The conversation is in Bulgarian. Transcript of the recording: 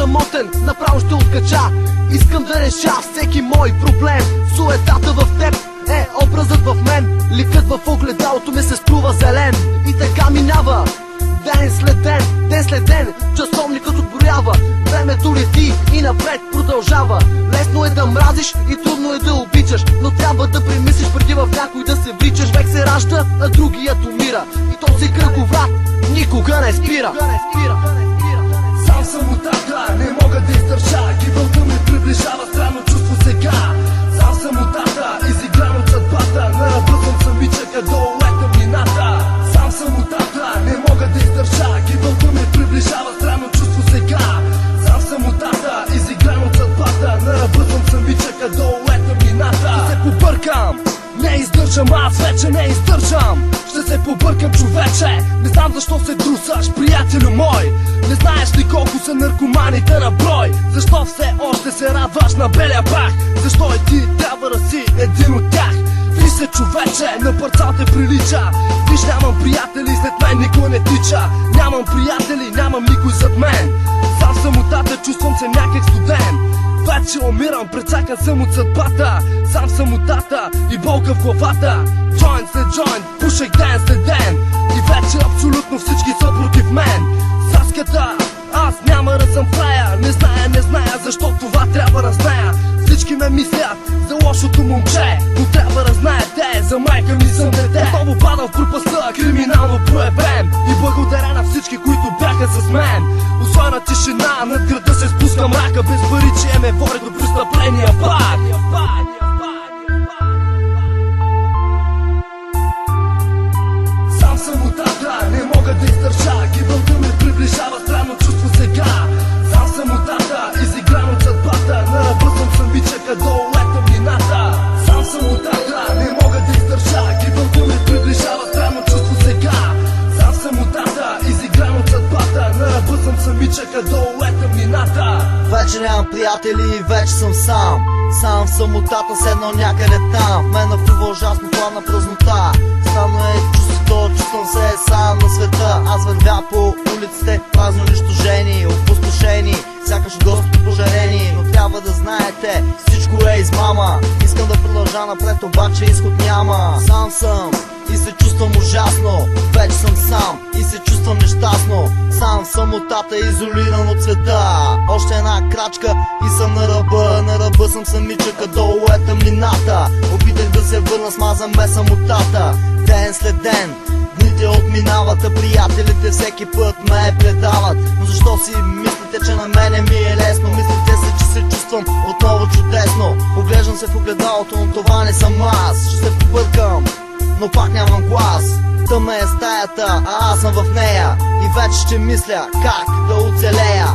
самотен, направо ще откача. Искам да реша всеки мой проблем. Суетата в теб е образът в мен. Ликът в огледалото ми се струва зелен. И така минава ден след ден, ден след ден, часовникът отброява. Времето лети и напред продължава. Лесно е да мразиш и трудно е да обичаш, но трябва да премислиш преди в някой да се вличаш. Човек се ражда, а другият умира, и този кръговрат никога не спира. Сам съм от тата, не мога да издържа. Гибелта ми приближава, странно чувство сега. Сам съм от тата, изигран от съдбата. На ръба съм самичъка, долу лета мината. Сам съм от тата, не мога да издържа. Гибелта ми приближава, странно чувство сега. Сам съм от тата, изигран от съдбата. На ръба съм самичъка, долу лета мината. Ще се побъркам, не издържам, аз вече не издържам. Ще се побъркам, човече. Не знам защо се друсаш, приятелю мой. Не знаеш ли колко са наркоманите на брой? Защо все още се радваш на белия пах? Защо и ти трябва да си един от тях? Виж се, човече, на парцал те прилича. Виж, нямам приятели, след мен никой не тича. Нямам приятели, нямам никой зад мен. Сам съм от тата, чувствам се някак студен. Вече умирам, прецакан съм от съдбата. Сам съм от тата и болка в главата. Джойнт след джойнт, пушех ден след ден. И вече абсолютно всички са против мен. Саската, аз няма да съм в рая. Не зная защо това трябва да зная. Всички ме мислят за лошото момче, но трябва да знаете, за майка ми съм дете. Отново падам в пропастта, криминално проявен. И благодаря на всички, които бяха с мен. Усойна тишина, над града се спуска мрака. Без пари, че ме води до престъпления пак. Сам съм от тата, не мога да издържа. Гибелта ми приближава, странно чувство сега. Сам съм от тата, изигран от съдбата. На ръба съм самичъка, долу лета мината. Сам съм от тата, не мога да издържа. Гибелта ми приближава, странно чувство сега. Сам съм от тата, изигран от съдбата. На ръба съм самичъка, долу лета мината. Вече нямам приятели, вече съм сам. Сам съм от тата, седнал някъде там. В мен напрува ужасно хладна празнота. Странно е чувството, чувствам се сам на света. Аз вървя по улиците, празно унищожени, опустошени, сякаш доста пожарени. Но трябва да знаете, всичко е измама. Искам да продължа напред, обаче изход няма. Сам съм и се чувствам ужасно. Вече съм сам и се чувствам нещастно. Сам съм от тата, изолиран от света. Още една крачка и съм на ръба. На ръба съм самичъка, долу е тъмнината. Опитах да се върна, смазан ме съм от тата. Ден след ден дните отминават, а приятелите всеки път ме предават. Но защо си мислите, че на мене ми е лесно? Мислите се, че се чувствам отново чудесно. Поглеждам се в огледалото, но това не съм аз. Ще се побъркам, но пак нямам глас. Тъмна е стаята, а аз съм в нея. И вече ще мисля как да оцелея.